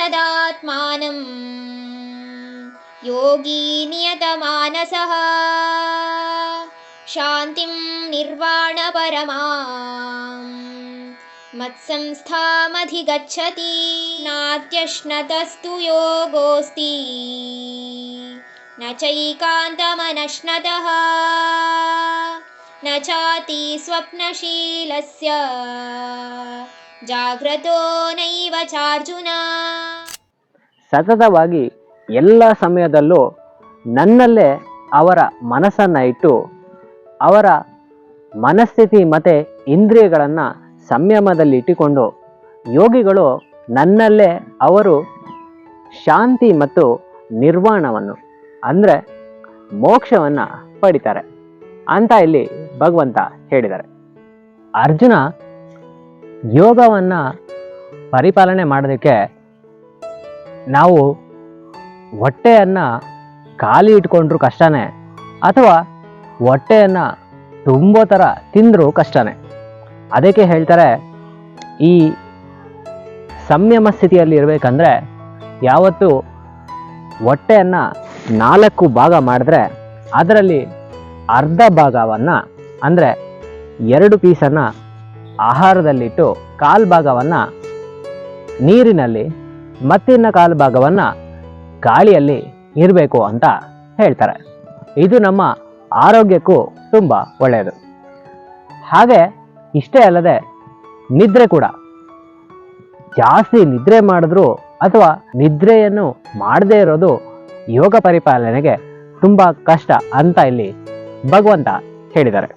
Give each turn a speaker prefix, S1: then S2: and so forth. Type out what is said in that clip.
S1: ಸದಾತ್ಮಾನಂ ಯೋಗಿ ನಿಯತಮಾನಸಃ ಶಾಂತಿಂ ನಿರ್ವಾಣ ಪರಮಾಂ ಮತ್ಸಂಸ್ಥಾಮಧಿಗಚ್ಚತಿ ನಾತ್ಯಶ್ನತಸ್ತು ಯೋಗೋಸ್ತಿ ನ ಚೈಕಾಂತಮನಶ್ನತಃ ನ ಚಾತಿ ಸ್ವಪ್ನಶೀಲಸ್ಯ ಜಾಗ್ರತೋ ನೈವ ಚಾರ್ಜುನ.
S2: ಸತತವಾಗಿ ಎಲ್ಲ ಸಮಯದಲ್ಲೂ ನನ್ನಲ್ಲೇ ಅವರ ಮನಸ್ಸನ್ನು ಇಟ್ಟು ಅವರ ಮನಸ್ಥಿತಿ ಮತ್ತು ಇಂದ್ರಿಯಗಳನ್ನು ಸಂಯಮದಲ್ಲಿ ಇಟ್ಟುಕೊಂಡು ಯೋಗಿಗಳು ನನ್ನಲ್ಲೇ ಅವರು ಶಾಂತಿ ಮತ್ತು ನಿರ್ವಾಣವನ್ನು ಅಂದರೆ ಮೋಕ್ಷವನ್ನು ಪಡಿತಾರೆ ಅಂತ ಇಲ್ಲಿ ಭಗವಂತ ಹೇಳಿದ್ದಾರೆ. ಅರ್ಜುನ ಯೋಗವನ್ನು ಪರಿಪಾಲನೆ ಮಾಡೋದಕ್ಕೆ ನಾವು ಹೊಟ್ಟೆಯನ್ನು ಖಾಲಿ ಇಟ್ಕೊಂಡ್ರೂ ಕಷ್ಟನೇ, ಅಥವಾ ಹೊಟ್ಟೆಯನ್ನು ತುಂಬೋ ಥರ ತಿಂದರೂ ಕಷ್ಟನೇ. ಅದಕ್ಕೆ ಹೇಳ್ತಾರೆ, ಈ ಸಂಯಮ ಸ್ಥಿತಿಯಲ್ಲಿ ಇರಬೇಕಂದ್ರೆ ಯಾವತ್ತು ಹೊಟ್ಟೆಯನ್ನು 4 ಭಾಗ ಮಾಡಿದ್ರೆ ಅದರಲ್ಲಿ ಅರ್ಧ ಭಾಗವನ್ನು ಅಂದರೆ 2 ಪೀಸನ್ನು ಆಹಾರದಲ್ಲಿಟ್ಟು 1/4 ಭಾಗವನ್ನು ನೀರಿನಲ್ಲಿ ಮತ್ತಿನ್ನ 1/4 ಭಾಗವನ್ನು ಗಾಳಿಯಲ್ಲಿ ಇರಬೇಕು ಅಂತ ಹೇಳ್ತಾರೆ. ಇದು ನಮ್ಮ ಆರೋಗ್ಯಕ್ಕೂ ತುಂಬ ಒಳ್ಳೆಯದು. ಹಾಗೆ ಇಷ್ಟೇ ಅಲ್ಲದೆ ನಿದ್ರೆ ಕೂಡ, ಜಾಸ್ತಿ ನಿದ್ರೆ ಮಾಡಿದ್ರು ಅಥವಾ ನಿದ್ರೆಯನ್ನು ಮಾಡದೇ ಇರೋದು ಯೋಗ ಪರಿಪಾಲನೆಗೆ ತುಂಬ ಕಷ್ಟ ಅಂತ ಇಲ್ಲಿ ಭಗವಂತ ಹೇಳಿದ್ದಾರೆ.